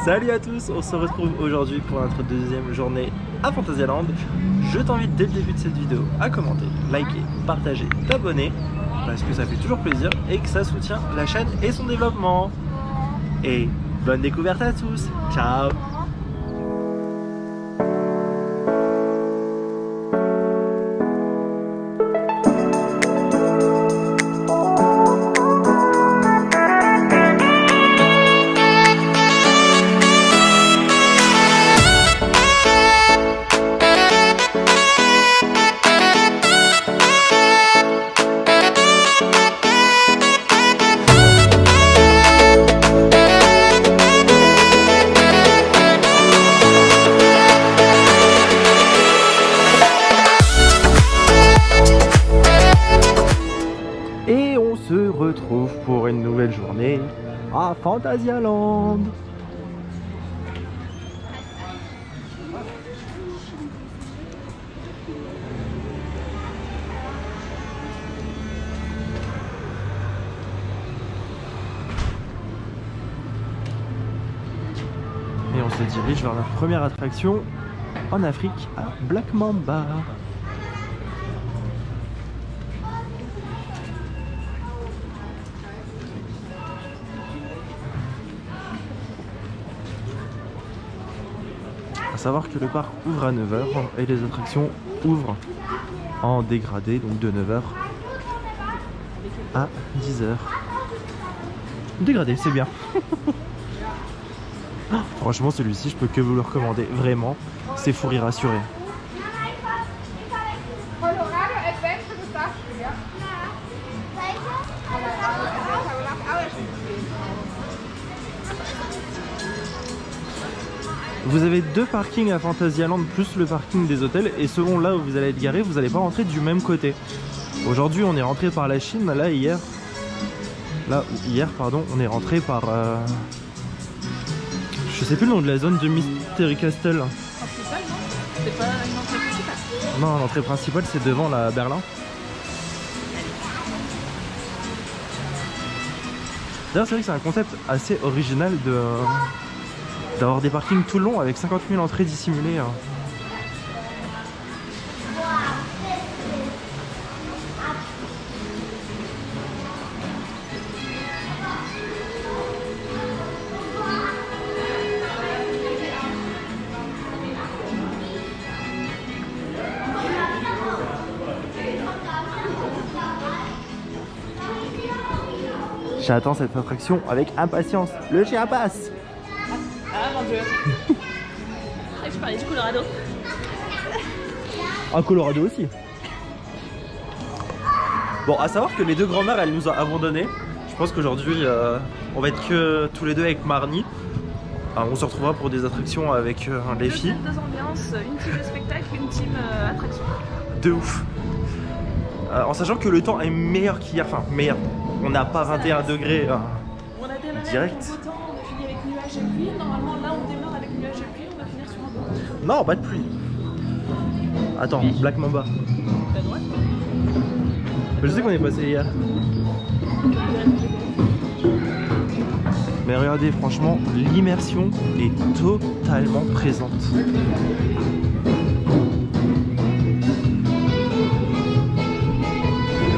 Salut à tous, on se retrouve aujourd'hui pour notre deuxième journée à Fantasyland. Je t'invite dès le début de cette vidéo à commenter, liker, partager, t'abonner parce que ça fait toujours plaisir et que ça soutient la chaîne et son développement. Et bonne découverte à tous, ciao. Et on se retrouve pour une nouvelle journée à Fantasyland. Et on se dirige vers notre première attraction en Afrique à Black Mamba. A savoir que le parc ouvre à 9 h et les attractions ouvrent en dégradé, donc de 9 h à 10 h. Dégradé, c'est bien. Franchement, celui-ci, je peux que vous le recommander. Vraiment, c'est fou rire assuré. Vous avez deux parkings à Fantasyland plus le parking des hôtels et selon là où vous allez être garé, vous n'allez pas rentrer du même côté. Aujourd'hui on est rentré par la Chine, hier on est rentré par je sais plus le nom de la zone de Mystery Castle. Principal, non? C'est pas une entrée principale? Non, l'entrée principale c'est devant la Berlin. D'ailleurs c'est vrai que c'est un concept assez original d'avoir des parkings tout le long avec 50 000 entrées dissimulées. J'attends cette attraction avec impatience. Le chien passe. Ah mon dieu. Je parlais du Colorado. Un Colorado aussi. Bon, à savoir que les deux grand-mères, elles nous ont abandonnés. Je pense qu'aujourd'hui, on va être que tous les deux avec Marnie. On se retrouvera pour des attractions avec les filles. Deux ambiances, une team de spectacle, une team attraction. De ouf. En sachant que le temps est meilleur qu'hier. Enfin, meilleur. On n'a pas 21 degrés. On a démarré direct. avec beau temps, on a fini avec nuages et pluie. Normalement, là, on démarre avec nuages et pluie, on va finir sur un beau temps. Non, pas de pluie. Attends, Black Mamba. T'as droite? Je sais qu'on est passé hier. Mais regardez, franchement, l'immersion est totalement présente.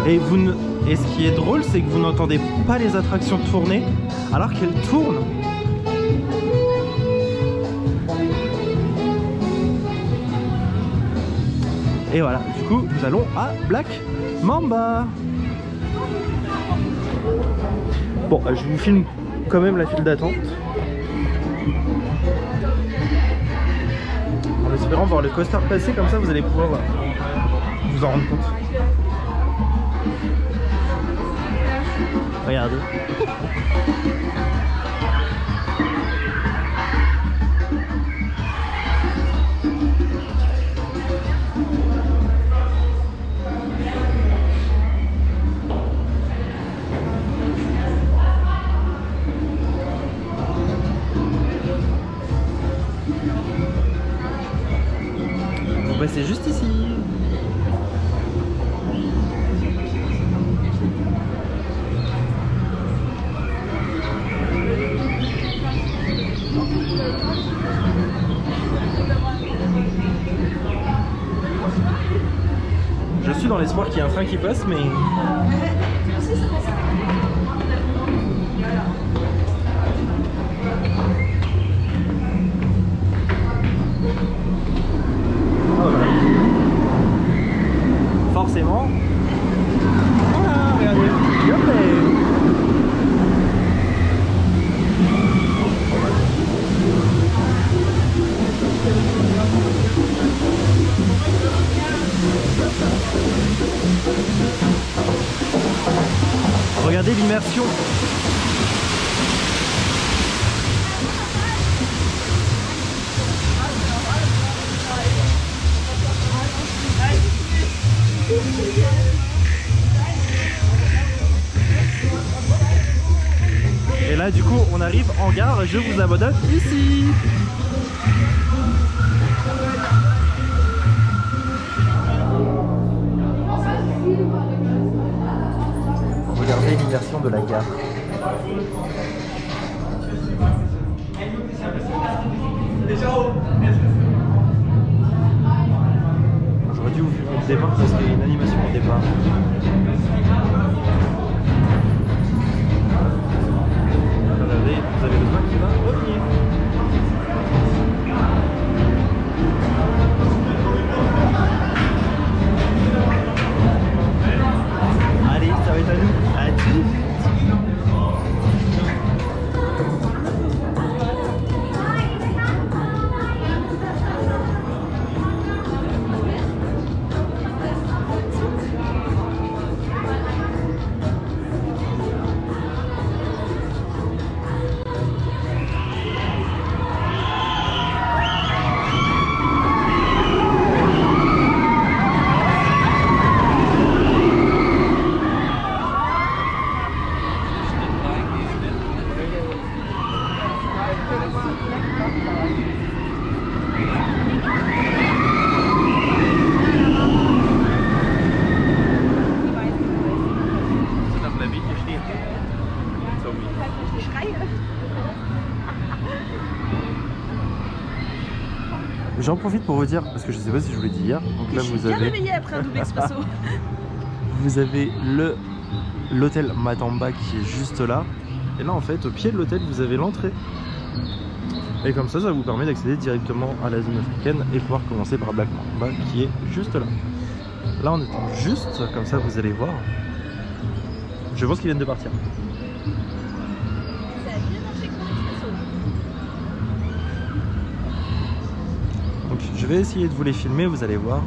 Et ce qui est drôle, c'est que vous n'entendez pas les attractions tourner alors qu'elles tournent. Et voilà, du coup, nous allons à Black Mamba. Bon, je vous filme quand même la file d'attente. En espérant voir le coaster passer, comme ça vous allez pouvoir vous en rendre compte. Regardez. Vous passez juste ici. Je suis dans l'espoir qu'il y ait un train qui passe, mais... Oh là. Forcément. Ah, regardez. Youplay. Regardez l'immersion. Et là du coup on arrive en gare, je vous abandonne ici. Regardez l'immersion de la gare. J'aurais dû vous filmer le départ parce qu'il y a une animation au départ. Regardez, vous avez le train qui va revenir. Allez, ça va être à nous. À tout. J'en profite pour vous dire, parce que je sais pas si je vous l'ai dit hier, donc là vous avez... réveillé après un double expresso. Vous avez l'hôtel Matamba qui est juste là. Et là en fait, au pied de l'hôtel, vous avez l'entrée. Et comme ça vous permet d'accéder directement à la zone africaine et pouvoir commencer par Black Mamba qui est juste là. Là en étant juste, comme ça vous allez voir. Je pense qu'ils viennent de partir. Donc je vais essayer de vous les filmer, vous allez voir.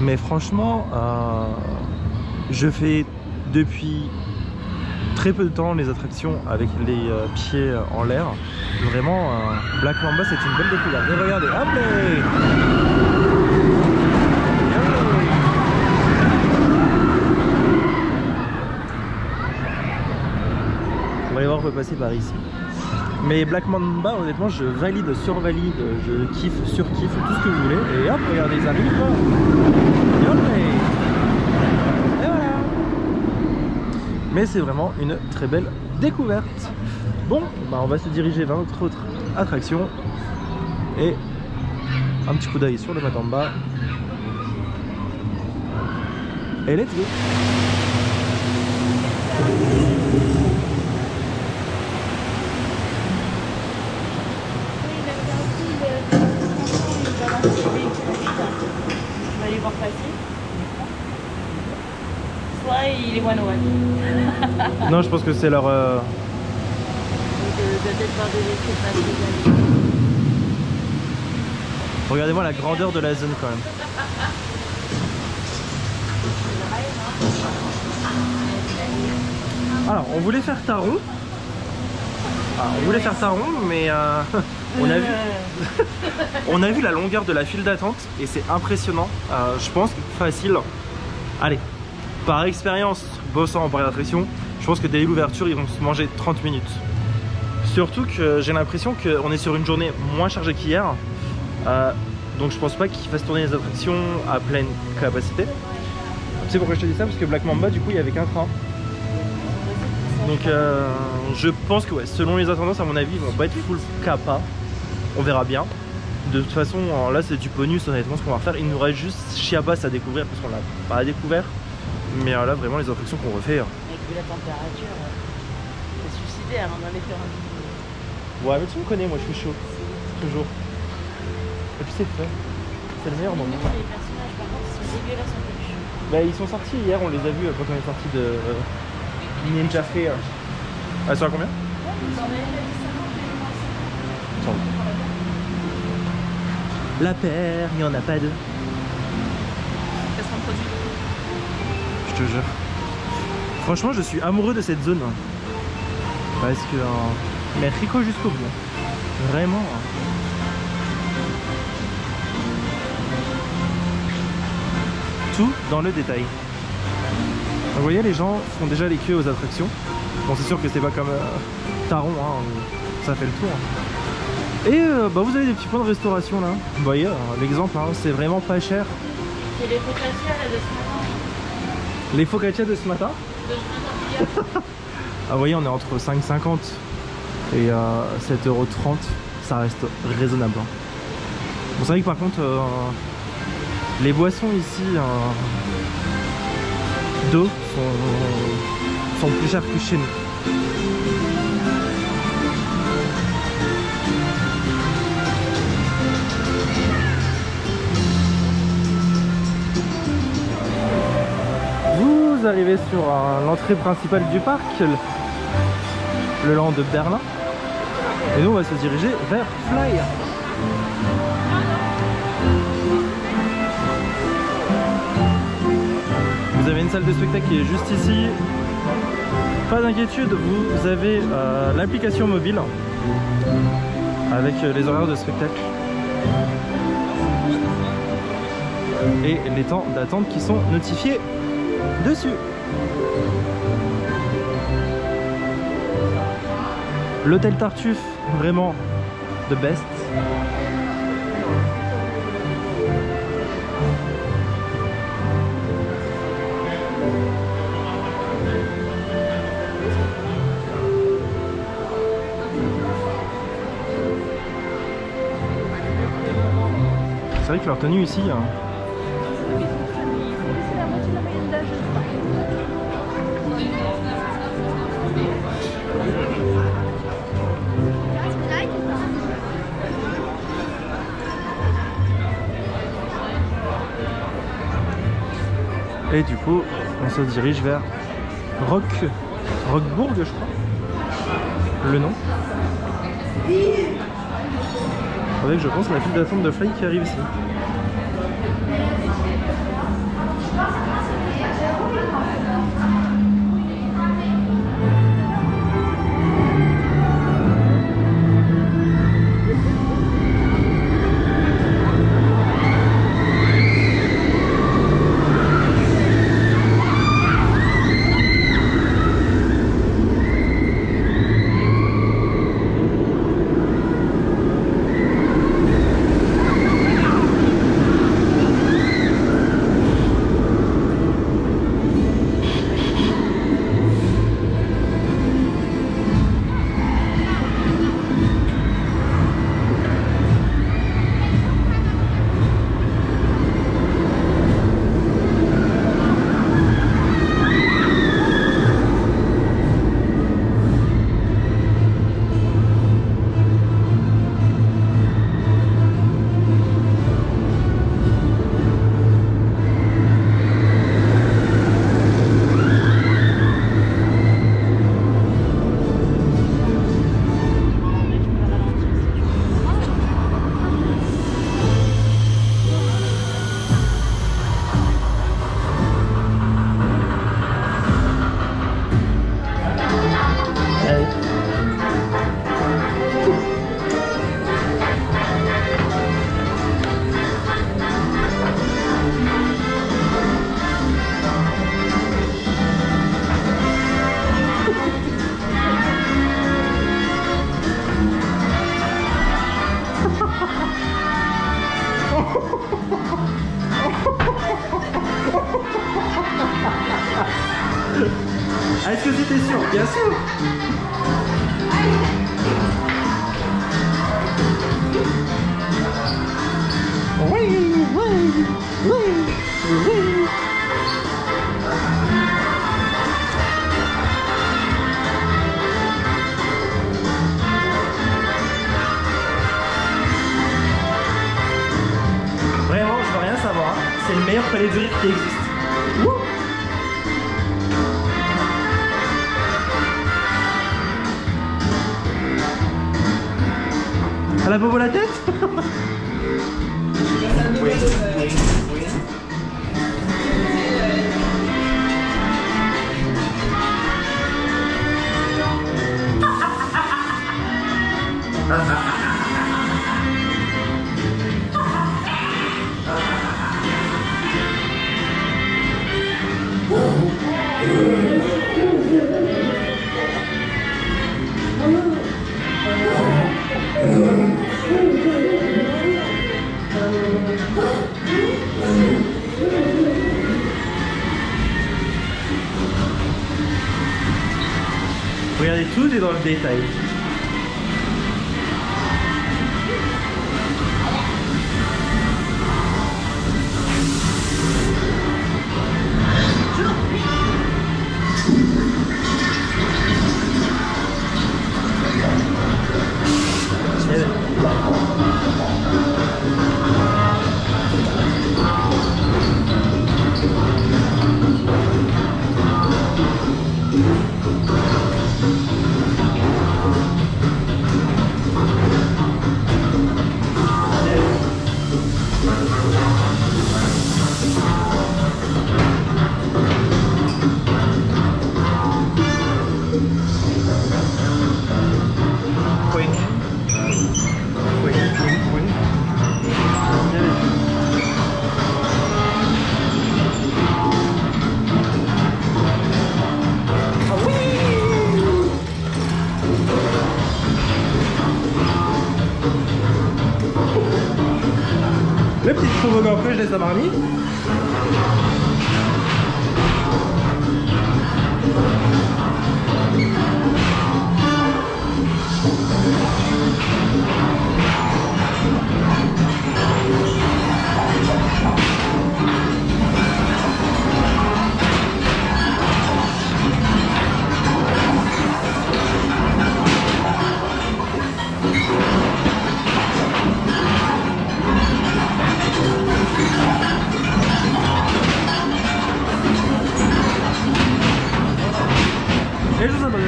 Mais franchement, je fais depuis très peu de temps les attractions avec les pieds en l'air. Vraiment, Black Mamba c'est une belle découverte. Et regardez, hop là. On va aller voir, on peut passer par ici. Mais Black Mamba, honnêtement, je valide, survalide, je kiffe, surkiffe, tout ce que vous voulez. Et hop, regardez, ils arrivent. Et hop, et voilà. Mais c'est vraiment une très belle découverte. Bon, bah on va se diriger vers notre autre attraction. Et un petit coup d'œil sur le Matamba. Et let's go. On va aller voir facile. Soit il est one-one. Non, je pense que c'est leur... Regardez-moi la grandeur de la zone quand même. Alors, on voulait faire Taron. On voulait faire Taron, mais on a vu la longueur de la file d'attente et c'est impressionnant. Je pense que facile. Allez, par expérience, bossant en parc d'attraction, je pense que dès l'ouverture, ils vont se manger 30 minutes. Surtout que j'ai l'impression qu'on est sur une journée moins chargée qu'hier. Donc je pense pas qu'ils fassent tourner les attractions à pleine capacité. Tu sais pourquoi je te dis ça? Parce que Black Mamba, du coup, il n'y avait qu'un train. Donc je pense que ouais, selon les attendances, à mon avis, ils vont pas être full capa. On verra bien. De toute façon, là c'est du bonus honnêtement ce qu'on va faire. Il nous reste juste Chiapas à découvrir parce qu'on l'a pas découvert. Mais là vraiment les attractions qu'on refait. Avec la température, c'est suicidaire avant d'aller faire un vidéo. Ouais mais tu me connais, moi je suis chaud. Toujours. Et puis c'est fait. C'est le meilleur moment. Les personnages par contre ils sont dégueulasses en peluche. Bah ils sont sortis hier, on les a vus quand on est sorti de Ninja Fair. Ah ça va combien? La paire, il n'y en a pas deux. Qu'est-ce qu'on produit? Je te jure. Franchement, je suis amoureux de cette zone. Parce que. Mais Rico jusqu'au bout. Vraiment. Tout dans le détail. Vous voyez, les gens font déjà les queues aux attractions. Bon, c'est sûr que c'est pas comme Taron, hein, où ça fait le tour. Et bah, vous avez des petits points de restauration là. Vous voyez, l'exemple, hein, c'est vraiment pas cher. C'est les focaccias là de ce matin. Les focaccias de ce matin. Ah, vous voyez, on est entre 5,50 et 7,30 €. Ça reste raisonnable. Hein. Bon, c'est vrai que par contre, les boissons ici d'eau sont plus chères que chez nous. Vous arrivez sur l'entrée principale du parc, le Land de Berlin. Et nous on va se diriger vers Fly. Vous avez une salle de spectacle qui est juste ici. Pas d'inquiétude, vous avez l'application mobile avec les horaires de spectacle et les temps d'attente qui sont notifiés dessus. L'hôtel Tartuffe, vraiment the best. C'est vrai que leur tenue ici, hein. C'est la moitié de la moyenne d'âge. Et du coup, on se dirige vers Roquebourg, je crois. Le nom. Avec, je pense, la file d'attente de Fly qui arrive ici. Vraiment, je veux rien savoir. C'est le meilleur palais du rire qui existe. Wouh. À la bobo la tête. Oui. Regardez, tout est dans le détail. Le petit toboggan que je laisse à Marnie. Et je vous abonne.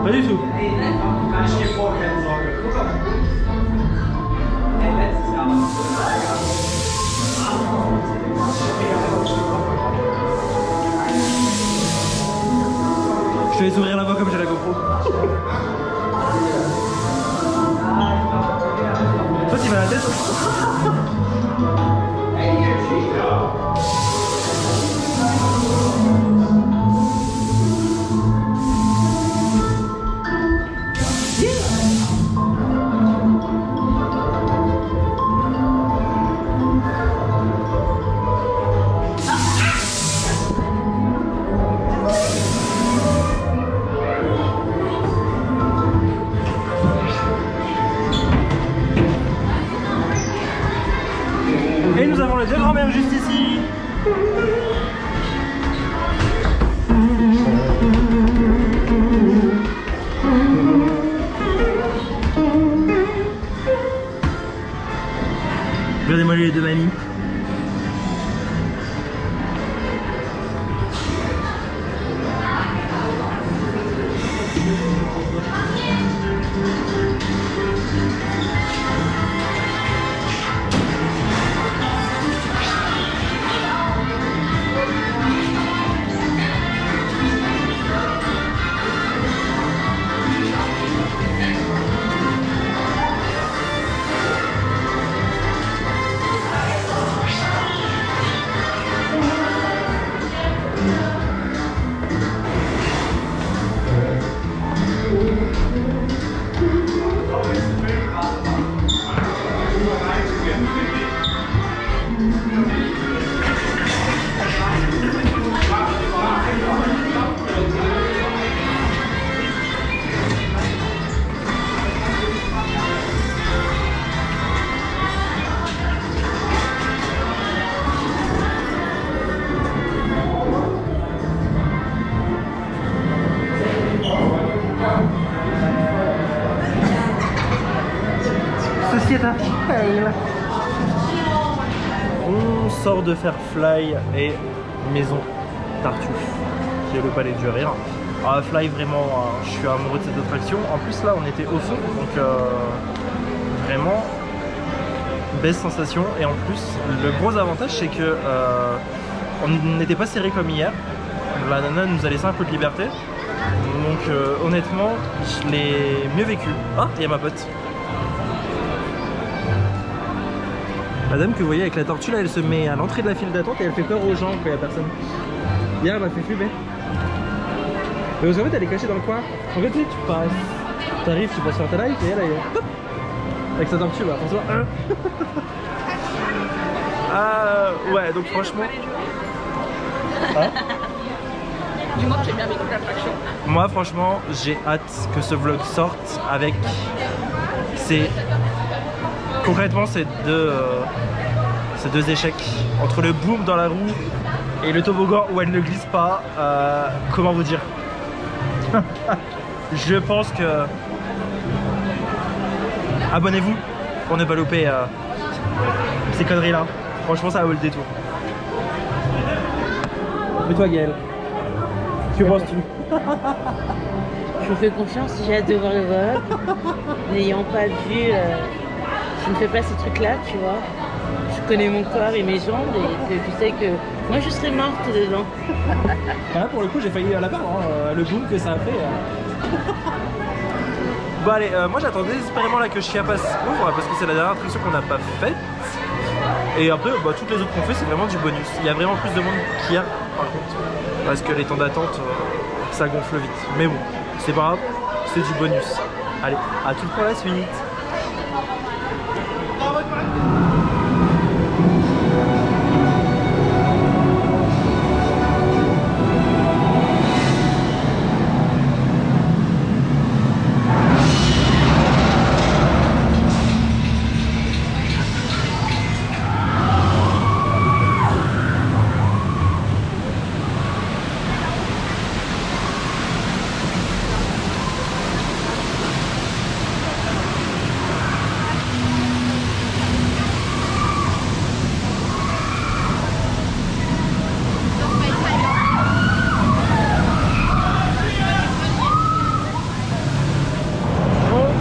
Pas du tout. Je te laisse ouvrir la voie comme j'ai la GoPro. Toi tu vas la tête. Et nous avons le dieu grand-mère juste ici. Regardez-moi les deux mamies. Ceci est un fail. On sort de faire Fly et Maison Tartuffe, qui est le palais du rire. Ah, Fly, vraiment, je suis amoureux de cette attraction. En plus, là, on était au fond, donc vraiment, belle sensation. Et en plus, le gros avantage, c'est que on n'était pas serré comme hier. La nana nous a laissé un peu de liberté. Donc, honnêtement, je l'ai mieux vécu. Ah, il y a ma pote. Madame que vous voyez avec la tortue là, elle se met à l'entrée de la file d'attente et elle fait peur aux gens quand il n'y a personne. Hier elle m'a fait fumer. Mais vous savez, elle est cachée dans le coin. En fait tu passes, t'arrives, tu passes sur ta live et elle est hop, avec sa tortue là, François. Ouais, donc franchement. Hein? Dis-moi que j'ai bien vécu l'attraction. Moi franchement j'ai hâte que ce vlog sorte avec concrètement ces deux échecs entre le boom dans la roue et le toboggan où elle ne glisse pas. Comment vous dire? Je pense que abonnez-vous pour ne pas louper ces conneries là. Franchement ça vaut le détour. Et toi Gaël, que penses-tu? Je vous fais confiance, j'ai hâte de voir le vlog. N'ayant pas vu, je ne fais pas ces trucs-là, tu vois. Je connais mon corps et mes jambes et je sais que moi je serais morte dedans. Ah, pour le coup j'ai failli la perdre, hein, le boom que ça a fait. Bon allez, moi j'attendais désespérément là que Chiapas ouvre parce que c'est la dernière attraction qu'on n'a pas faite. Et après, bah, toutes les autres qu'on fait, c'est vraiment du bonus. Il y a vraiment plus de monde qu'hier, par contre. Parce que les temps d'attente, ça gonfle vite. Mais bon, c'est pas grave, c'est du bonus. Allez, à tout pour la suite.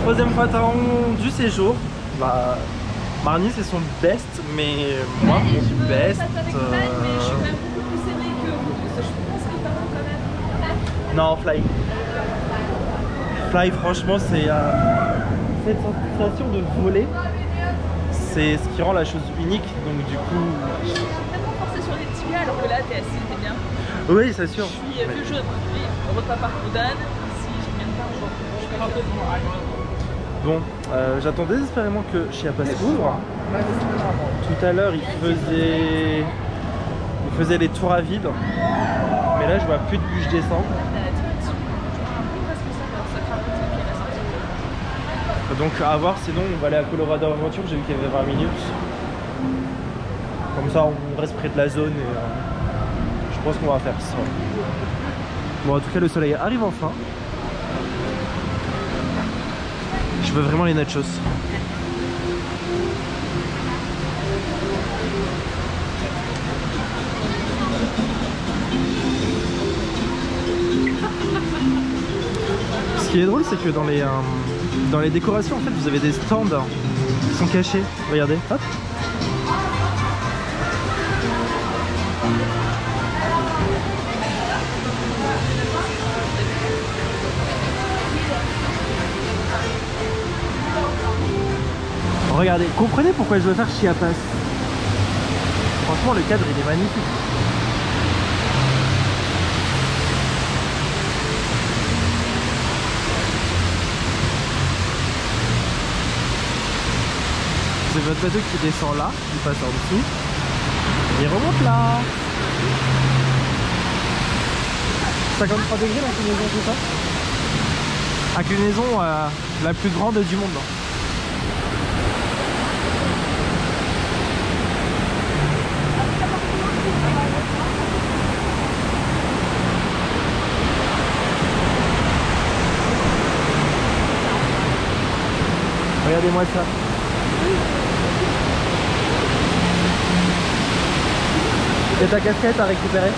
Troisième printemps du séjour. Bah, Marnie c'est son best, mais moi mon best. Mais je suis même beaucoup plus serrée que vous, parce que je pense qu'il t'attend quand même. Non, Fly. Fly, franchement, c'est cette sensation de voler. C'est ce qui rend la chose unique. Donc du coup. Je suis tellement forcée sur les tibias alors que là t'es assis, t'es bien. Oui, c'est sûr. Je suis plus jeune, repas par Coudane. Si je viens de pas aujourd'hui, je fais un peu de Bon, j'attends désespérément que Chiapas ouvre. Tout à l'heure, il faisait les tours à vide. Mais là, je vois plus de bûches descendre. Donc à voir, sinon on va aller à Colorado Aventure, j'ai vu qu'il y avait 20 minutes. Comme ça on reste près de la zone et je pense qu'on va faire ça. Bon en tout cas le soleil arrive enfin. Je veux vraiment les nachos. Ce qui est drôle c'est que dans les décorations en fait vous avez des stands qui sont cachés. Regardez, hop. Regardez, comprenez pourquoi je veux faire Chiapas. Franchement le cadre il est magnifique. C'est votre bateau qui descend là, il passe en dessous, il remonte là. 53 degrés l'inclinaison, c'est ça? Inclinaison la plus grande du monde. Regardez-moi ça. Et ta casquette à récupérer?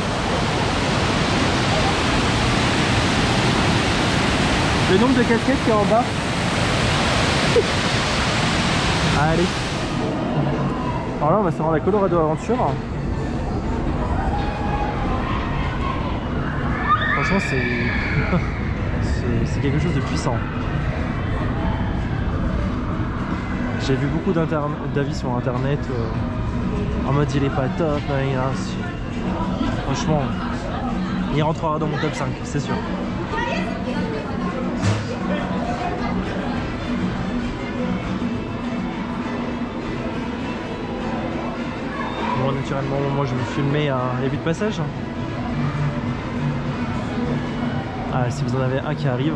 Le nombre de casquettes qui est en bas. Allez. Alors là on va se rendre à Colorado Aventure. Franchement c'est quelque chose de puissant. J'ai vu beaucoup d'avis sur internet en mode il est pas top, franchement il rentrera dans mon top 5, c'est sûr. Bon, naturellement moi je vais filmer les buts de passage. Ah, si vous en avez un qui arrive.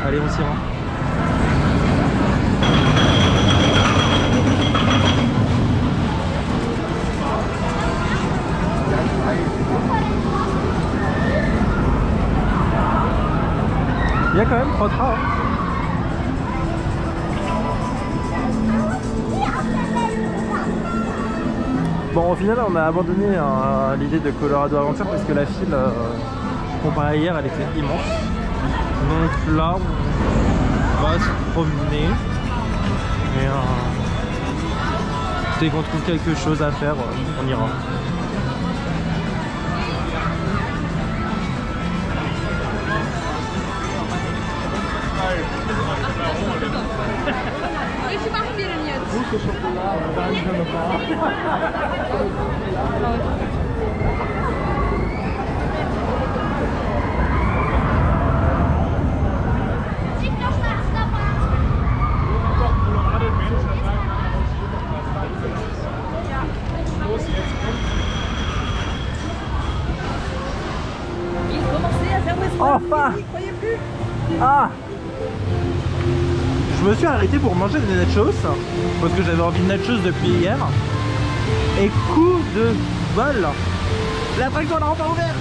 Allez, on s'y rend. Il y a quand même 3 trains. Bon, au final, on a abandonné l'idée de Colorado Aventure parce que la file, comparée à hier, elle était immense. Donc là, on va se promener. Et dès qu'on trouve quelque chose à faire, on ira. Ich mache mir den jetzt. Gute Schokolade, danke Enfin! Ah! Je me suis arrêté pour manger des nachos parce que j'avais envie de nachos depuis hier. Et coup de bol, l'attraction n'a pas ouvert.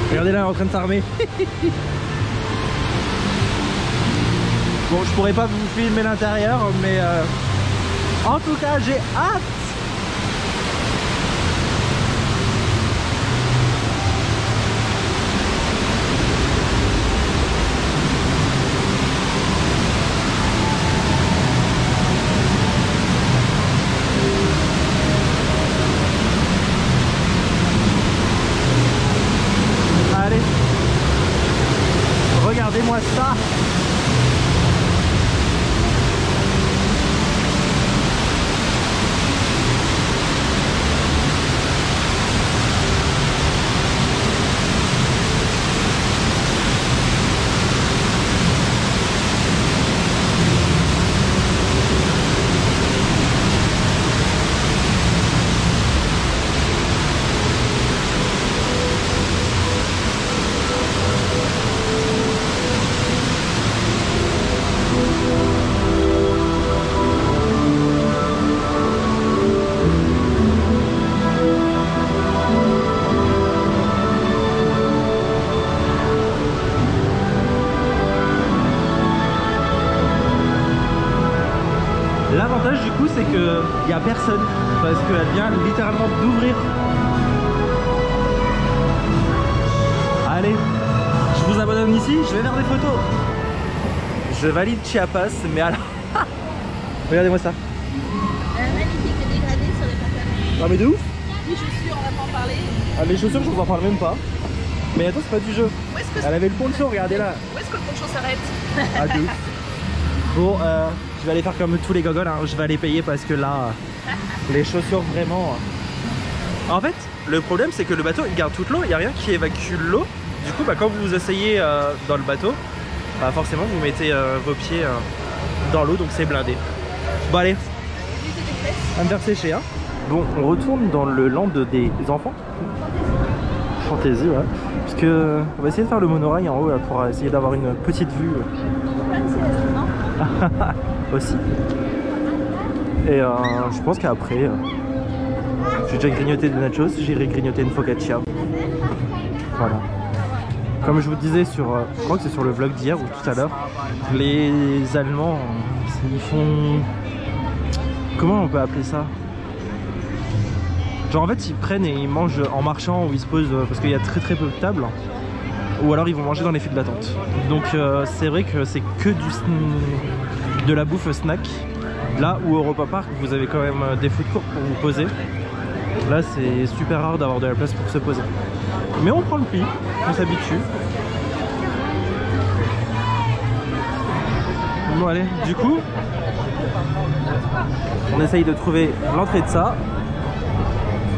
Regardez là, elle est en train de s'armer. Bon, je pourrais pas vous filmer l'intérieur, mais en tout cas, j'ai hâte. Regardez-moi ça. L'avantage du coup c'est que il n'y a personne parce qu'elle vient littéralement d'ouvrir. Allez, je vous abandonne ici, je vais faire des photos. Je valide Chiapas, mais alors... Regardez-moi ça. Magnifique dégradé sur les pantalons. Non mais de ouf. Les chaussures, on va pas en parler. Ah, les chaussures je vous en parle même pas. Mais attends, c'est pas du jeu. Où est-ce que Elle avait le poncho, regardez là. Où est-ce que le poncho s'arrête? Ah de ouf. Bon, je vais aller faire comme tous les gogoles, hein. Je vais aller payer parce que là, les chaussures vraiment... En fait, le problème c'est que le bateau il garde toute l'eau, il n'y a rien qui évacue l'eau. Du coup, bah, quand vous vous asseyez dans le bateau, bah, forcément vous mettez vos pieds dans l'eau, donc c'est blindé. Bon allez, à me faire sécher. Hein. Bon, on retourne dans le land des enfants. Fantasy, ouais. Parce que on va essayer de faire le monorail en haut là, pour essayer d'avoir une petite vue. Aussi. Et je pense qu'après, j'ai déjà grignoté des nachos, j'irai grignoter une focaccia. Voilà. Comme je vous disais sur, je crois que c'est sur le vlog d'hier ou tout à l'heure, les Allemands, ils font... Comment on peut appeler ça? Genre en fait ils prennent et ils mangent en marchant ou ils se posent parce qu'il y a très peu de tables. Ou alors ils vont manger dans les files d'attente. Donc c'est vrai que c'est que de la bouffe snack. Là où au Europa Park vous avez quand même des food courts pour vous poser. Là c'est super rare d'avoir de la place pour se poser. Mais on prend le pli, on s'habitue. Bon allez, du coup on essaye de trouver l'entrée de ça.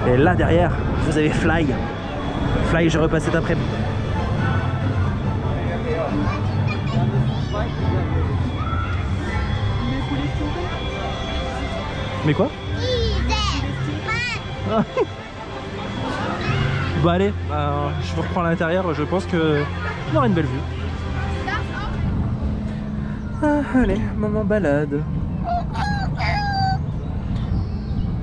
Et là derrière vous avez Fly. Fly, je repasse cet après-midi. Mais quoi? Bah allez, je vous reprends à l'intérieur, je pense que on aura une belle vue. Allez, maman balade.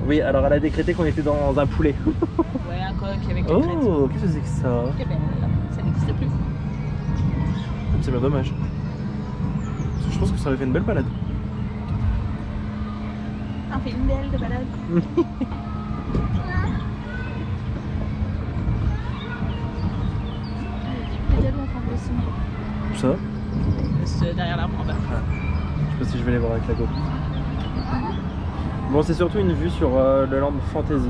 Oui, alors elle a décrété qu'on était dans un poulet. Ouais, un coq avec des crêtes. Oh, qu'est-ce que c'est que ça? Eh ben, ça n'existe plus. C'est bien dommage. Parce que je pense que ça aurait fait une belle balade. On fait une belle de balade. Où ça? C'est derrière l'arbre en bas. Je sais pas si je vais les voir avec la GoPro. Bon, c'est surtout une vue sur le Land Fantasy.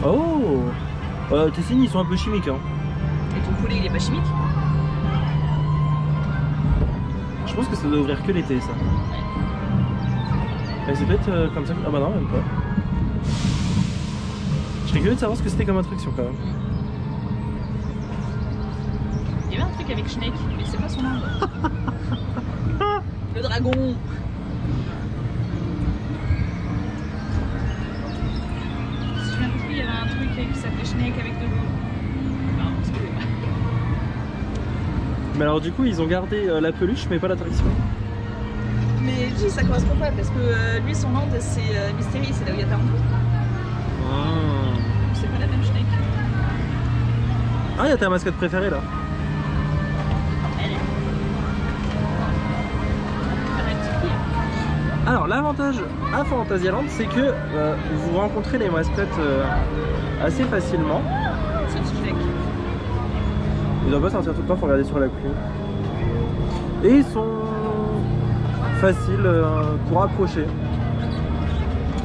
Oh, tes signes ils sont un peu chimiques hein. Et ton poulet il est pas chimique? Je pense que ça doit ouvrir que l'été ça. Et c'est peut-être comme ça que... Ah bah non, même pas. Je serais curieux de savoir ce que c'était comme attraction quand même. Il y avait un truc avec Snake, mais c'est pas son nom. Le dragon. Si j'ai bien compris, il y avait un truc qui s'appelait Snake avec de l'eau. Non, excusez-moi. Mais alors du coup ils ont gardé la peluche mais pas l'attraction. Mais lui ça correspond pas parce que lui son land c'est Mystery, c'est là où il y a ta rencontre. C'est pas la même Snake. Ah, il y a ta mascotte préférée là. Alors l'avantage à Fantasyland c'est que vous rencontrez les mascottes assez facilement. Sauf Snake. Ils doivent pas sortir tout le temps, faut regarder sur la pluie. Et ils sont faciles pour approcher.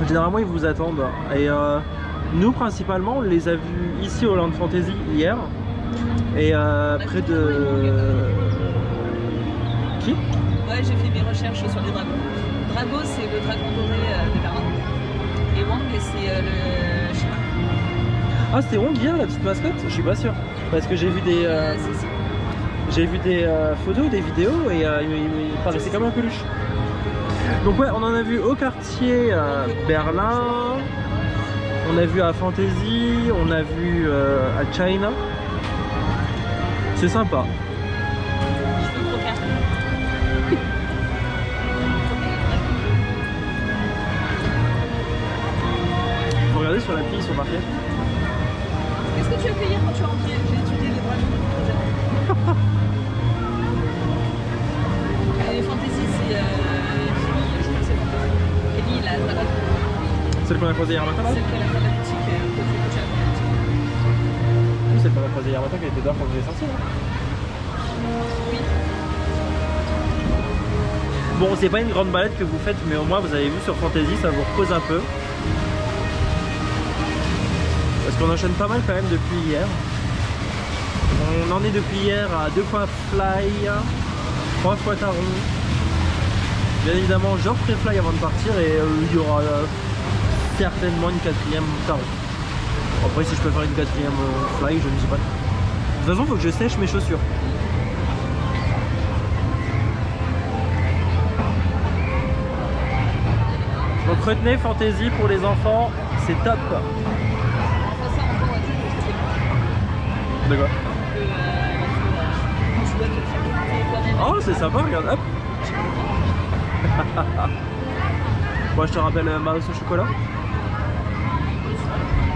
Généralement ils vous attendent. Et nous principalement on les a vus ici au Land Fantasy hier. Et près de... Qui? Ouais, j'ai fait mes recherches sur les dragons. Drago c'est le dragon doré de Berlin. Et Wang c'est le chien. Ah c'était Wong hier la petite mascotte? Je suis pas sûr. Parce que j'ai vu des... J'ai vu des photos, des vidéos et il paraissait comme un peluche. Donc ouais, on en a vu au quartier Berlin, on a vu à Fantasy, on a vu à China. C'est sympa. Je veux croquer. Faut regarder sur l'appli, ils sont marqués. Qu'est-ce que tu as fait hier quand tu es rentré? J'ai étudié les dragons. Les fantasy, c'est Kelly, je crois que c'est fantasy. Kelly, la dragonne. Celle qu'on a croisée hier matin là? Celle qu'elle a fait la boutique, que tu as fait la boutique. Oui, celle qu'on a croisée hier matin qui était dehors quand je l'ai sortie là. Oui. Bon, c'est pas une grande balade que vous faites, mais au moins vous avez vu sur Fantasy, ça vous repose un peu. Parce qu'on enchaîne pas mal quand même depuis hier. On en est depuis hier à 2 points Fly, 3 fois Taron. Bien évidemment, je referai Fly avant de partir et il y aura certainement une 4ème Taron. Après, si je peux faire une 4ème Fly, je ne sais pas. De toute façon, il faut que je sèche mes chaussures. Donc retenez, Fantasy pour les enfants, c'est top. De quoi? Oh, c'est sympa, regarde, hop. Moi, je te rappelle ma hausse au chocolat.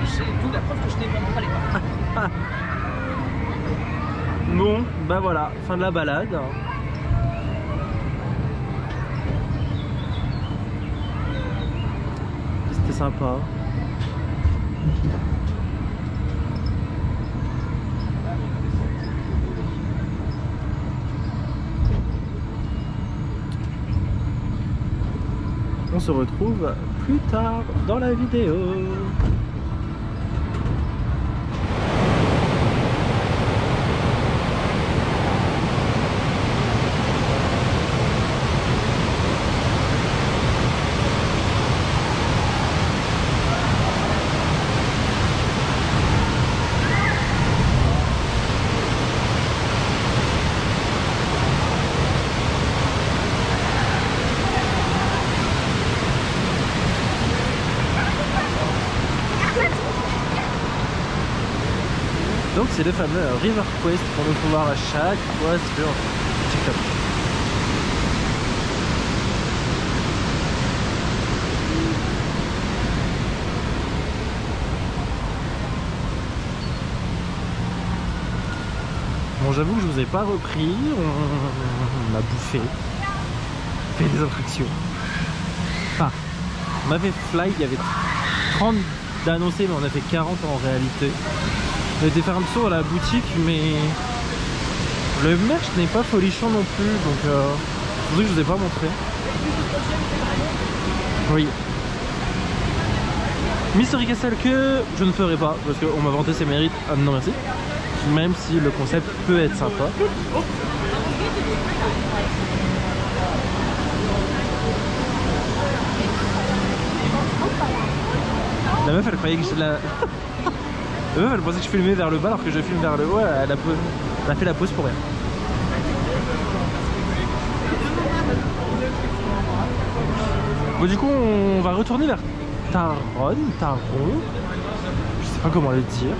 C'est tout la preuve que je t'ai pas les pas. Bon, bah voilà, fin de la balade. C'était sympa. On se retrouve plus tard dans la vidéo. Donc c'est le fameux River Quest qu'on peut voir à chaque fois sur TikTok. Bon, j'avoue que je vous ai pas repris, on a bouffé, fait des attractions. Enfin, on a fait Fly, il y avait 30 d'annoncés mais on a fait 40 en réalité. On a été faire un tour à la boutique mais le merch n'est pas folichon non plus, donc c'est pour ça que je vous ai pas montré. Oui. Mystery Castle que je ne ferai pas parce qu'on m'a vanté ses mérites. Ah non merci. Même si le concept peut être sympa. La meuf elle croyait que je la... La meuf elle pensait que je filmais vers le bas alors que je filme vers le haut, elle a fait la pause pour rien. Bon du coup on va retourner vers Taron, je sais pas comment le dire.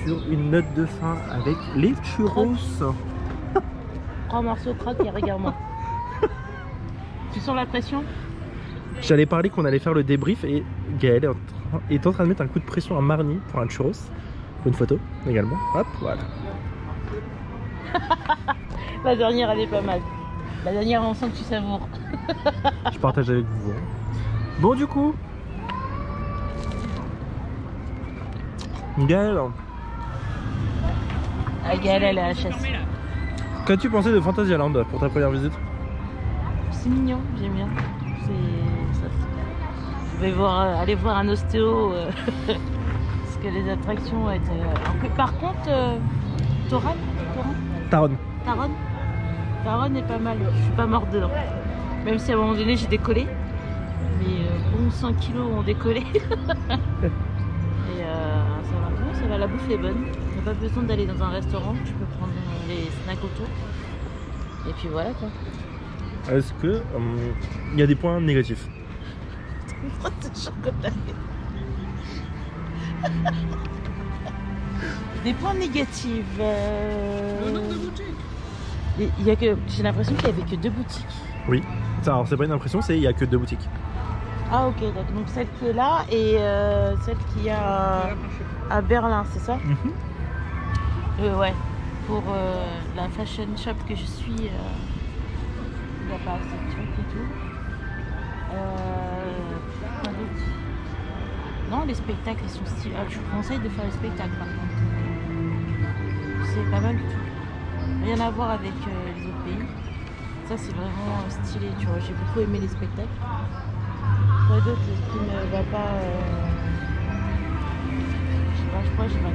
Sur une note de fin avec les churros. 3 morceaux croque et regarde-moi. Tu sens la pression? J'allais parler qu'on allait faire le débrief et Gaël est en train de mettre un coup de pression à Marnie pour un churros. Pour une photo également. Hop, voilà. La dernière, elle est pas mal. La dernière, on sent que tu savoures. Je partage avec vous. Bon, du coup, Gaël, Ah, Gaël, elle est à la chasse. qu'as-tu pensé de Fantasyland pour ta première visite? C'est mignon, j'aime bien. Ça. Je vais aller voir un ostéo parce que les attractions étaient un peu. Par contre, Taron. Taron est pas mal. Je suis pas morte dedans. Même si à un moment donné j'ai décollé. Mais 100 kilos ont décollé. Et ça va, la bouffe est bonne. On n'a pas besoin d'aller dans un restaurant. Tu peux prendre les snacks autour. Et puis voilà quoi. Est-ce que il y a des points négatifs? Des points négatifs. Le nombre de boutiques. J'ai l'impression qu'il n'y avait que 2 boutiques. Oui. Alors c'est pas une impression, c'est il y a que 2 boutiques. Ah ok, donc celle qui est là et celle qui est à Berlin, c'est ça? Ouais. Pour la fashion shop que je suis, il n'y a pas assez de trucs et tout. Quoi d'autre? Non, les spectacles ils sont stylés. Je vous conseille de faire les spectacles par contre. C'est pas mal du tout. Rien à voir avec les autres pays. Ça c'est vraiment stylé, tu vois. J'ai beaucoup aimé les spectacles. Quoi d'autre qui ne va pas je sais pas,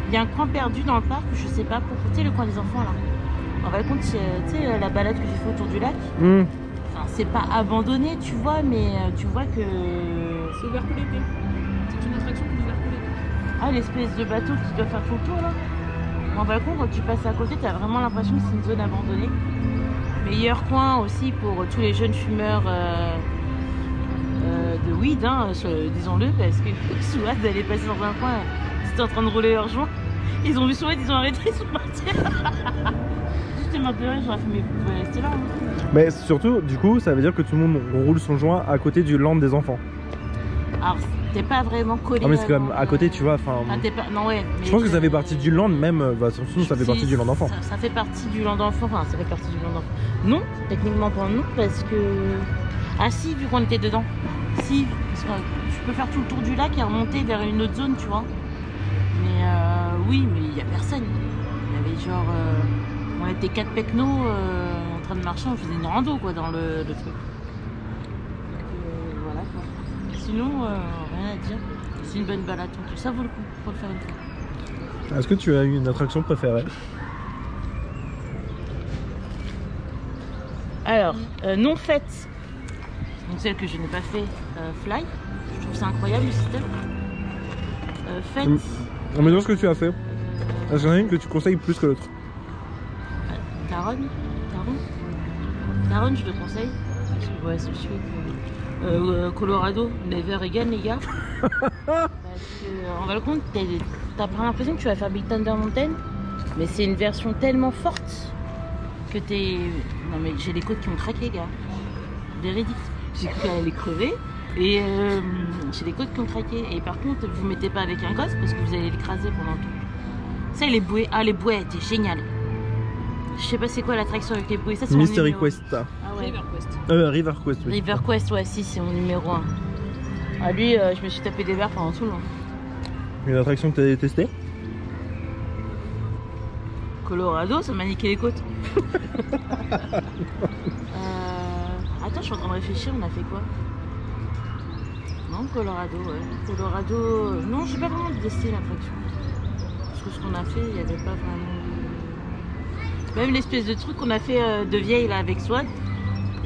il y a un coin perdu dans le parc, je sais pas pourquoi. Tu sais, le coin des enfants là. En vrai, compte, tu sais, la balade que j'ai fait autour du lac. Enfin, c'est pas abandonné, tu vois, mais tu vois que. C'est ouvert que l'été. C'est une attraction qui est ouverte que l'été. Ah, l'espèce de bateau qui doit faire tout le tour là. En vrai, compte, quand tu passes à côté, t'as vraiment l'impression que c'est une zone abandonnée. Meilleur coin aussi pour tous les jeunes fumeurs de weed, hein, disons-le, parce que Souad elle est passée dans un coin, ils étaient en train de rouler leur joint, ils ont vu Souad, ils ont arrêté, ils sont partis. J'étais morte de rire, j'aurais fait mais vous pouvez rester là. Hein. Mais surtout, du coup, ça veut dire que tout le monde roule son joint à côté du land des enfants. Alors, t'es pas vraiment collé. Ah mais c'est quand même à côté, tu vois, enfin... Non, ouais, mais je pense que ça fait partie du land même, surtout ça fait partie du land enfant. Ça fait partie du land enfant, enfin ça fait partie du land enfant. Non, techniquement pas non, parce que... Ah si, vu qu'on était dedans. Si, parce que tu peux faire tout le tour du lac et remonter vers une autre zone, tu vois. Mais oui, mais il n'y a personne. Il y avait genre... on était 4 pecnos en train de marcher, on faisait une rando quoi dans le truc. Donc, voilà quoi. Sinon, rien à dire. C'est une bonne balade, ça vaut le coup pour le faire une fois. Est-ce que tu as eu une attraction préférée? Alors, non faite. Donc celle que je n'ai pas fait, Fly. Je trouve ça incroyable le système. Faite. Mais dans ce que tu as fait, est-ce qu'il y en a une que tu conseilles plus que l'autre? Taron, je le conseille. Parce que ouais, c'est sûr que Colorado, never again les gars. Parce que en va le compte, t'as pas l'impression que tu vas faire Big Thunder Mountain, mais c'est une version tellement forte que t'es. Non mais j'ai les côtes qui ont craqué, gars. Véridique. J'ai cru qu'elle allait crever et j'ai les côtes qui ont craqué. Et par contre, vous mettez pas avec un gosse parce que vous allez l'écraser pendant tout. Ça, les bouées. Ah, les bouées étaient géniales. Je sais pas c'est quoi l'attraction avec les bouées. Ça, c'est Mystery Quest. Ah ouais. River Quest. River Quest, oui. River Quest, ouais, si, c'est mon numéro 1. Ah, lui, je me suis tapé des verres pendant tout le long. Une attraction que tu as testée? Colorado, ça m'a niqué les côtes. Attends, je suis en train de réfléchir, on a fait quoi? Non, Colorado, ouais. Colorado, non, j'ai pas vraiment testé l'attraction. Parce que ce qu'on a fait, il n'y avait pas vraiment de... Même l'espèce de truc qu'on a fait de vieille là avec Swat,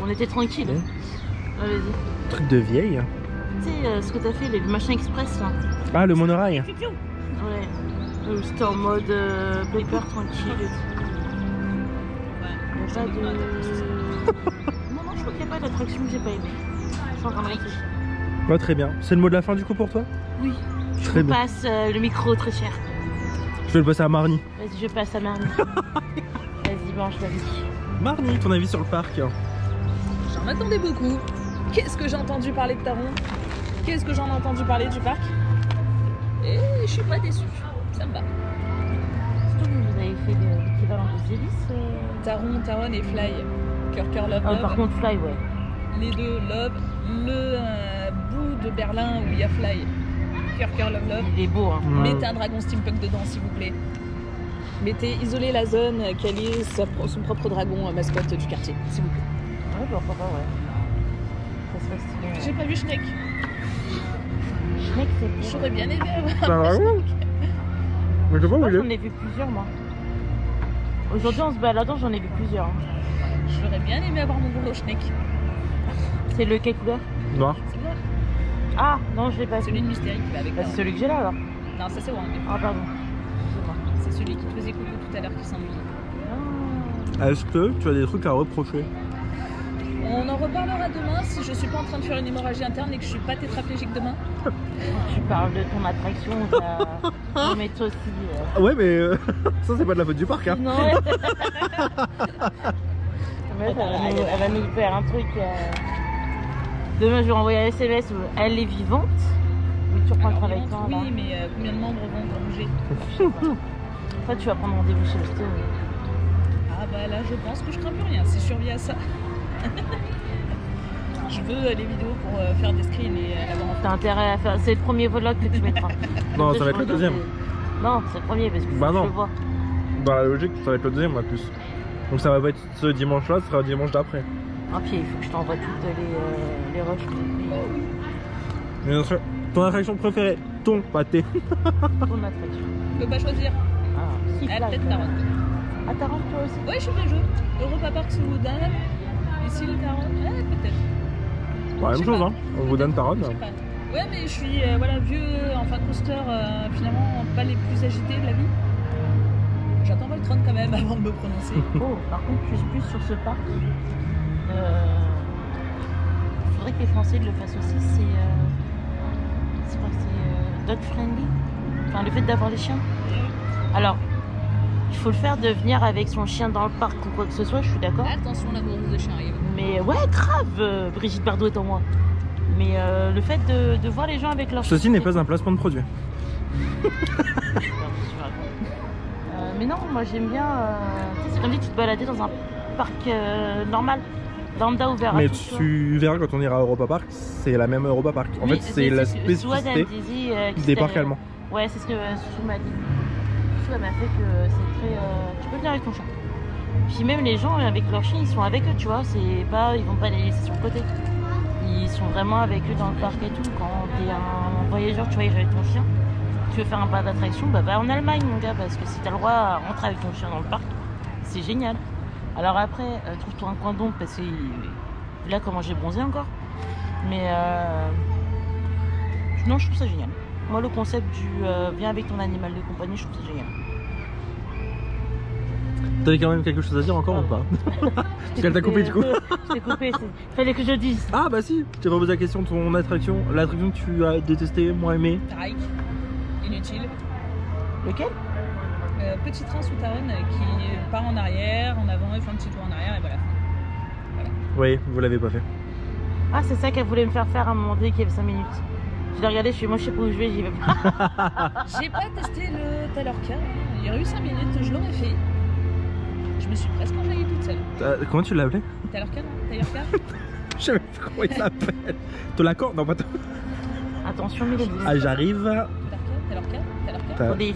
on était tranquille. Ouais. Ah, vas-y. Truc de vieille? Tu sais, ce que t'as fait, le machin express là. Ah, le monorail. Ouais. C'était en mode paper tranquille et tout. Il n'y a pas de... Non, je crois qu'il n'y a pas d'attraction que j'ai pas aimé. Je suis en train de réfléchir. Ouais, très bien. C'est le mot de la fin du coup pour toi? Oui. Très Je bien. passe le micro très cher. Je vais le passer à Marnie. Vas-y, je passe à Marnie. Vas-y, mange la vie. Marnie, ton avis sur le parc? J'en attendais beaucoup. Qu'est-ce que j'ai entendu parler de Taron? Qu'est-ce que j'en ai entendu parler du parc? Et je suis pas déçue. Ça me va. Est-ce que vous avez fait l'équivalent de Zélis Taron et Fly. Cœur, love, Ah, love. par contre, Fly, ouais. Les deux, love. Le bout de Berlin où il y a Fly. Cœur, love, love. Il est beau, hein. Mettez un dragon steampunk dedans, s'il vous plaît. Mettez, isolez la zone, quel est son propre dragon mascotte du quartier, s'il vous plaît. Ouais, pourquoi pas, ouais. Ça serait stylé. J'ai pas vu Schneck. Schneck, c'est beau. J'aurais bien aimé avoir C'est un un dragon? Schneck. Mais je sais pas où Moi, il j'en est. ai vu plusieurs, moi. Aujourd'hui, en se baladant, j'en ai vu plusieurs. Hein. J'aurais bien aimé avoir mon gros Schneck. C'est le quelle couleur? Noir. C'est noir. Ah, non, je l'ai pas vu. Celui de Mystérique qui va avec Bah, Taron. c'est celui que j'ai là, alors. Non, ça c'est Wang. Ah, pardon. Excuse-moi. C'est celui qui te faisait coucou tout à l'heure qui s'ennuie. Ah. Est-ce que tu as des trucs à reprocher? On en reparlera demain si je suis pas en train de faire une hémorragie interne et que je suis pas tétraplégique demain. Tu parles de ton attraction, t'as... mais toi aussi. Ouais, mais ça, c'est pas de la faute du parc, hein. Non, ouais. Elle va nous faire un truc. Demain, je vais envoyer un SMS où elle est vivante. Oui, tu reprends le Alors, travail vivante, quand là. oui, mais combien de membres vont bouger? Toi, tu vas prendre rendez-vous chez le stéo. Ah bah là, je pense que je crains plus rien si je survis à ça. Je veux les vidéos pour faire des screens et l'avoir en T'as intérêt à faire. C'est le premier vlog que tu mettras. Non, ça va être le deuxième. Non, c'est le premier parce que Bah je non. le vois. Dans la logique, ça va être le deuxième en plus. Donc ça va pas être ce dimanche-là, ce sera le dimanche d'après. Ah, puis il faut que je t'envoie toutes les rushs. Mais bien sûr, ton attraction préférée, ton pâté. Ton attraction. Je peux pas choisir. Ah, si, Ah, Fly, peut-être toi. Taron. Ah, Taron, toi aussi. Ouais, je suis bien jeu. Europa Park sous Woodan. Ici le Taron. Ouais, peut-être. Ouais, Je même sais chose, pas. hein. On vous donne Taron. Je sais pas. Ouais, mais je suis voilà, vieux, enfin coaster, finalement pas les plus agités de la vie. J'attends Voltron quand même avant de me prononcer. Oh, par contre, plus sur ce parc. Il faudrait que les Français le fassent aussi. C'est quoi? C'est dog friendly. Enfin, le fait d'avoir les chiens. Alors, il faut le faire de venir avec son chien dans le parc ou quoi que ce soit, je suis d'accord. Attention, la grosse de chien arrive. Mais ouais, grave, Brigitte Bardot est en moi. Mais le fait de voir les gens avec leur Ceci n'est pas un placement de produit. mais non, moi j'aime bien. Tu sais, c'est comme si tu te baladais dans un parc normal, lambda ouvert. Mais à tout, tu vois. tu verras quand on ira à Europa Park, c'est la même Europa Park. En Oui, fait, c'est la Sue, elle spécificité me disait, des parcs allemands. Ouais, c'est ce que Sue m'a dit. Sue, elle m'a fait que c'est très. Tu peux venir avec ton chien. Puis même les gens avec leurs chiens, ils sont avec eux, tu vois. C'est pas, ils vont pas les laisser sur le côté. Ils sont vraiment avec eux dans le parc et tout. Quand t'es un voyageur, tu voyages avec ton chien, tu veux faire un parc d'attraction, bah va en Allemagne, mon gars, parce que si t'as le droit à rentrer avec ton chien dans le parc, c'est génial. Alors après, trouve-toi un coin d'ombre parce que là, comment j'ai bronzé encore. Mais non, je trouve ça génial. Moi, le concept du viens avec ton animal de compagnie, je trouve ça génial. T'avais quand même quelque chose à dire encore ou pas? Parce qu'elle t'a coupé du coup. Je t'ai coupé, fallait que je dise. Ah bah si, je t'ai pas posé la question, ton attraction, l'attraction que tu as détesté, moins aimé. Tarik, inutile. Lequel? Petit train sous Taron qui part en arrière, en avant, il fait un petit tour en arrière et voilà. Oui, vous l'avez pas fait. Ah, c'est ça qu'elle voulait me faire faire à un moment donné qui avait 5 minutes. Je l'ai regardé, je suis moi, je sais pas où je vais, j'y vais pas. J'ai pas testé le Taylor-Car, il y aurait eu 5 minutes, je l'aurais fait. Je me suis presque enjaillée toute seule. Comment tu l'as appelé? Taylor-Car, non? Taylor-Car. Je sais même pas comment il s'appelle. Tolacan? Non, pas toi. Attention, mais Ah, j'arrive. Taylor-Car. il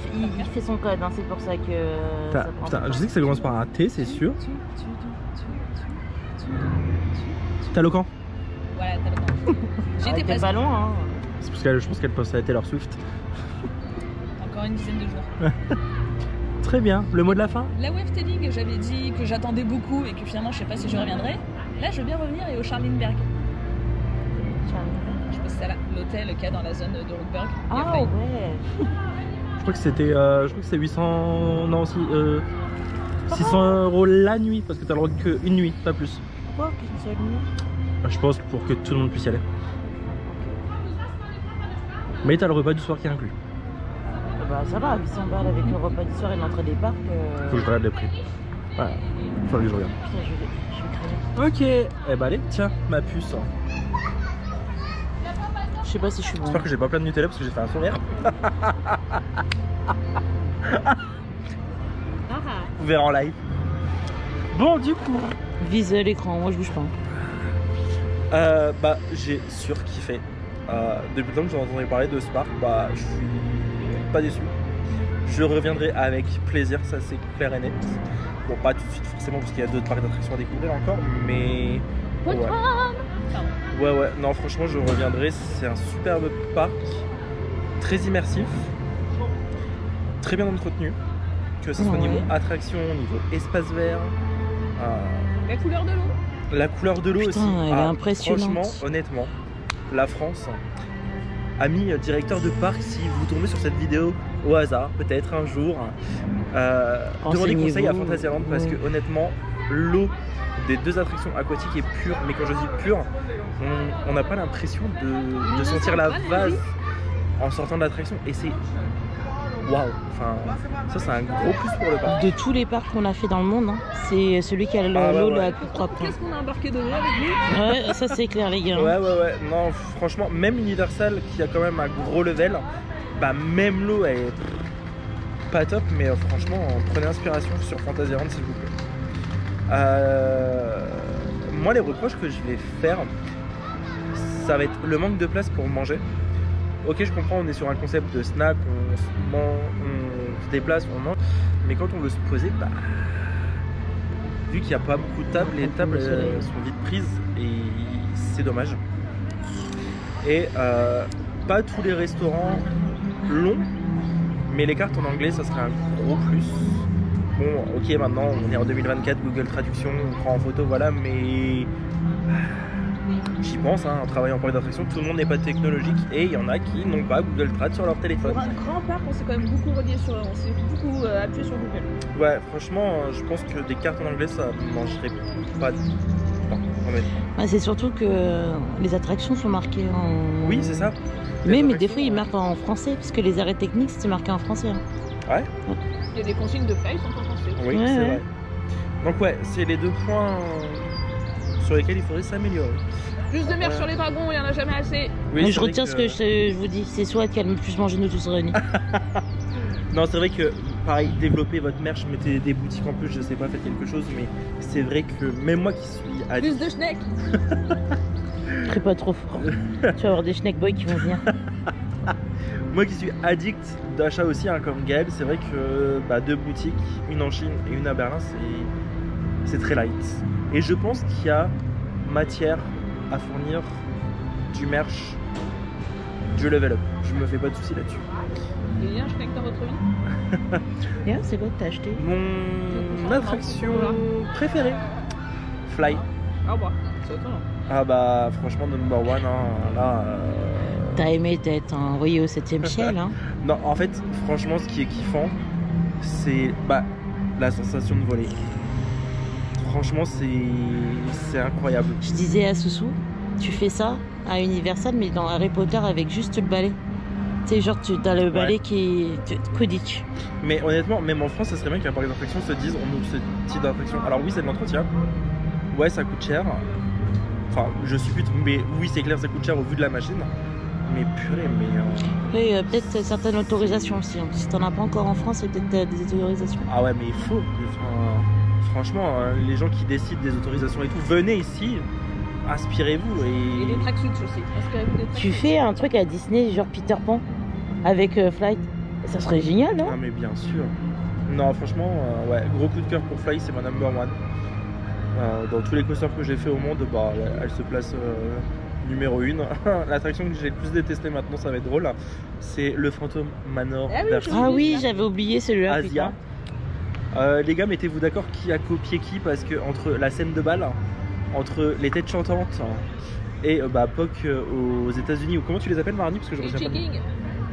fait son code, hein, c'est pour ça que. ça prend Putain, du je temps. sais que ça commence par un T, c'est sûr. Talocan? Voilà, Taylor-Car. J'étais Avec des presque. ballons, hein. C'est parce que je pense qu'elle pense à Taylor Swift. Encore une dizaine de jours. Très bien, le mot de la fin? La wave-tailing, j'avais dit que j'attendais beaucoup et que finalement je sais pas si je reviendrai. Là, je veux bien revenir et au Charlinberg. Je pense que c'est l'hôtel qu'il y a dans la zone de Rookburg. Ah ouais. Je crois que c'était. Je crois que c'est 800. Non, si. 600 € la nuit, parce que t'as le droit qu'une nuit, pas plus. Pourquoi qu'une seule nuit? Je pense pour que tout le monde puisse y aller. Mais t'as le repas du soir qui est inclus. Bah ça va, 800 balles avec le repas du soir et l'entrée des parcs. Faut que je regarde les prix. Voilà, faut que je regarde. Putain, je vais crever. Ok, eh bah allez, tiens, ma puce. sais pas si je suis bon. J'espère que j'ai pas plein de Nutella parce que j'ai fait un sourire. Vous verrez en live. Bon, du coup. Vise l'écran, moi je bouge pas. Bah, j'ai surkiffé. Depuis le temps que j'en entendais parler de Spark, bah, je suis pas déçu. Je reviendrai avec plaisir, ça c'est clair et net. Bon, pas tout de suite forcément parce qu'il y a d'autres parcs d'attractions à découvrir encore, mais. Ouais, non, franchement, je reviendrai. C'est un superbe parc, très immersif, très bien entretenu, que ce soit au niveau attraction, au niveau espace vert. La couleur de l'eau. La couleur de l'eau aussi. Elle est impressionnante. Franchement, honnêtement, la France, amis directeurs de parc, si vous tombez sur cette vidéo au hasard, peut-être un jour, demandez conseil à Fantasyland parce que honnêtement, l'eau des deux attractions aquatiques est pure, mais quand je dis pure, on n'a pas l'impression de sentir la vase en sortant de l'attraction et c'est waouh, enfin ça c'est un gros plus pour le parc. De tous les parcs qu'on a fait dans le monde, hein, c'est celui qui a l'eau la plus propre. Qu'est-ce qu'on a embarqué de l'eau avec lui? Ouais, ça c'est clair les gars. Ouais, non franchement, même Universal qui a quand même un gros level, bah même l'eau elle est pas top, mais franchement prenez inspiration sur Fantasyland s'il vous plaît. Moi les reproches que je vais faire, ça va être le manque de place pour manger. Ok, je comprends, on est sur un concept de snack, on se déplace, on mange, mais quand on veut se poser, bah, vu qu'il n'y a pas beaucoup de tables, les tables sont vite prises et c'est dommage. Et pas tous les restaurants longs, mais les cartes en anglais, ça serait un gros plus. Bon, ok, maintenant on est en 2024, Google Traduction, on prend en photo, voilà, mais j'y pense, hein, en travaillant en parc d'attraction, tout le monde n'est pas technologique et il y en a qui n'ont pas Google Trad sur leur téléphone. Pour un grand parc, on s'est quand même beaucoup relié sur, on s'est beaucoup appuyé sur Google. Ouais, franchement, je pense que des cartes en anglais, ça ne mangerait pas de pain, honnêtement. C'est surtout que les attractions sont marquées en... Oui, c'est ça. Mais des fois, ils marquent en français, parce que les arrêts techniques, c'était marqué en français. Hein. Ouais. Il y a des consignes de fly sont en français. Oui, c'est vrai. Donc ouais, c'est les deux points sur lesquels il faudrait s'améliorer. Plus de merch sur les dragons, il n'y en a jamais assez. Oui, mais je retiens ce que je vous dis, c'est soit qu'elle me plus manger nous tous réunis. Non, c'est vrai que, pareil, développer votre merch, mettez des boutiques en plus, je sais pas, faites quelque chose, mais c'est vrai que même moi qui suis addict... Plus de schneck. Très pas trop fort. Tu vas avoir des schneck boys qui vont venir. Moi qui suis addict d'achat aussi, hein, comme Gaël, c'est vrai que deux boutiques, une en Chine et une à Berlin, c'est très light. Et je pense qu'il y a matière à fournir du merch, du level up. Je me fais pas de soucis là-dessus. Il y a un schneck dans votre vie? Et c'est quoi que t'as acheté? Mon attraction préférée, Fly. Ah bah, c'est étonnant. Ah bah franchement number one, hein, là... T'as aimé d'être envoyé au 7ème ciel, hein? Non, en fait, franchement, ce qui est kiffant, c'est la sensation de voler. Franchement, c'est incroyable. Je disais à Soussou, tu fais ça à Universal, mais dans Harry Potter avec juste le balai. Tu sais, genre, t'as le balai qui est Quidditch. Mais honnêtement, même en France, ça serait bien qu'un parc d'attraction se dise on ouvre ce type d'attraction. Alors oui, c'est de l'entretien. Ouais, ça coûte cher. Enfin, je suppute, mais oui, c'est clair, ça coûte cher au vu de la machine. Mais purée, mais... Oui, peut-être certaines autorisations aussi. Hein. Si t'en as pas encore en France, c'est peut-être des autorisations. Ah ouais, mais il faut. Enfin, franchement, les gens qui décident des autorisations et tout, venez ici, inspirez-vous. Et des tracksuits aussi. Tu fais un truc à Disney, genre Peter Pan, avec Flight. Ça serait génial, non? Ah mais bien sûr. Non, franchement, ouais, gros coup de cœur pour Fly, c'est ma number one. Dans tous les coasters que j'ai fait au monde, elle se place... numéro 1. L'attraction que j'ai le plus détestée maintenant, ça va être drôle, c'est le Phantom Manor version Ah oui, j'avais oublié celui-là. Asia. Les gars, mettez-vous d'accord qui a copié qui, parce que entre la scène de bal, entre les têtes chantantes et Puck aux États-Unis, ou comment tu les appelles, Marnie, parce que je retiens pas.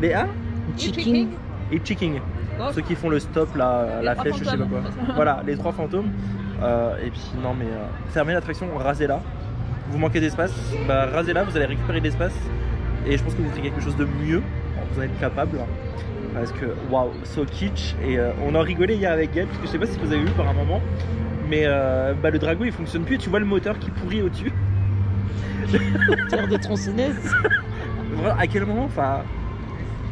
Les A Chiking et Chiking. Ceux qui font le stop, la flèche, je sais pas quoi. Voilà, les trois fantômes. Et puis non mais fermez l'attraction, rasez-la. Vous manquez d'espace, rasez-la, vous allez récupérer de l'espace et je pense que vous ferez quelque chose de mieux, vous en êtes capable, parce que waouh, so kitsch. Et on en rigolait hier avec Gaël, parce que je sais pas si vous avez vu par un moment, mais le dragon il fonctionne plus et tu vois le moteur qui pourrit au-dessus. Moteur de tronçonneuse. À quel moment, enfin,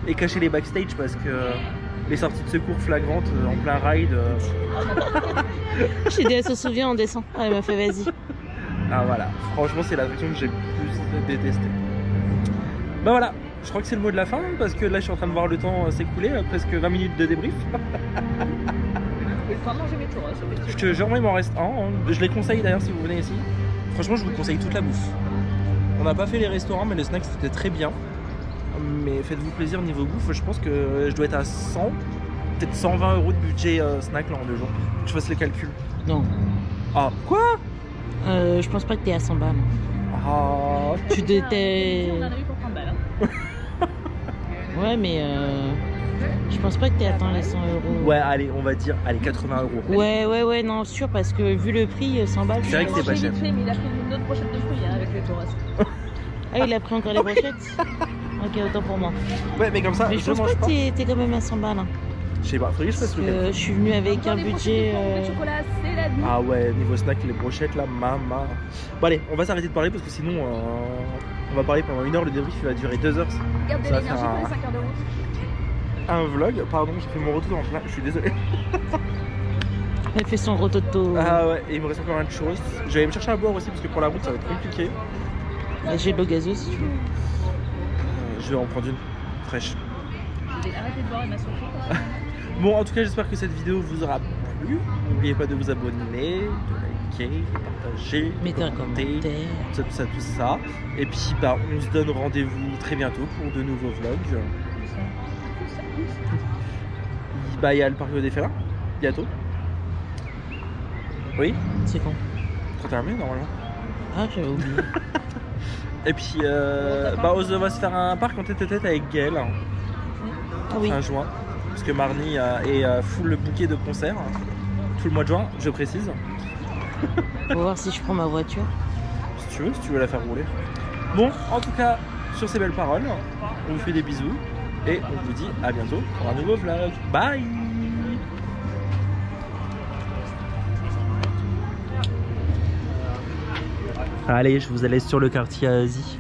et cacher les backstage parce que les sorties de secours flagrantes en plein ride. J'ai dit, elle se souvient, on descend. Ah, elle m'a fait vas-y. Ah voilà, franchement c'est l'attraction que j'ai le plus détesté. Bah voilà, je crois que c'est le mot de la fin parce que là je suis en train de voir le temps s'écouler, presque 20 minutes de débrief. Je vais pas manger mes churros. Je te jure, il m'en reste un. Je les conseille d'ailleurs si vous venez ici. Franchement, je vous conseille toute la bouffe. On n'a pas fait les restaurants, mais les snacks c'était très bien. Mais faites-vous plaisir niveau bouffe. Je pense que je dois être à 100, peut-être 120 € de budget snack là en 2 jours. Que je fasse les calculs. Non. Ah, quoi? Je pense pas que t'es à 100 balles. Ah. Tu détais. On en a eu pour 30 balles. Hein. Ouais, mais je pense pas que t'es atteint les 100 €. Ouais, allez, on va dire, allez, 80 €. Ouais, non, sûr, parce que vu le prix, 100 balles. C'est vrai que c'est pas cher. Fait, mais il a pris une autre brochette de fruits hein, avec les churros. Ah, il a pris encore les brochettes. Ok, autant pour moi. Ouais, mais comme ça, Mais je pense pas que t'es quand même à 100 balles. Hein. Je sais pas, faudrait que je fasse le calcul. Je suis venue avec un budget. Le chocolat, c'est la vie. Ah ouais, niveau snack, les brochettes là, maman. Bon allez, on va s'arrêter de parler parce que sinon on va parler pendant 1 heure, le débrief il va durer 2 heures. Garde de Ça va l'énergie faire pour les 5 heures de route. un vlog, pardon, j'ai fait mon retour en plein, je suis désolé. Elle fait son rototo. Ah ouais, et il me reste encore un de churros. Je vais aller me chercher à boire aussi parce que pour la route ça va être compliqué. J'ai de l'eau gazeuse si tu veux. Je vais en prendre une fraîche. Je vais arrêter de boire et m'assoupir. Bon, en tout cas, j'espère que cette vidéo vous aura plu. N'oubliez pas de vous abonner, de liker, de partager, Mettez de un commenter, commentaire. tout ça. Et puis, bah, on se donne rendez-vous très bientôt pour de nouveaux vlogs. Bah, il y a le parc des félins, bientôt. Oui, C'est con. 31 mai normalement. Ah, j'avais oublié. Et puis, bah, on va se faire un parc en tête-à-tête avec Gaël, Ah oui. fin juin. Parce que Marnie est full bouquet de concerts, tout le mois de juin, je précise. On va voir si je prends ma voiture. Si tu veux la faire rouler. Bon, en tout cas, sur ces belles paroles, on vous fait des bisous et on vous dit à bientôt pour un nouveau vlog. Bye. Allez, je vous laisse sur le quartier Asie.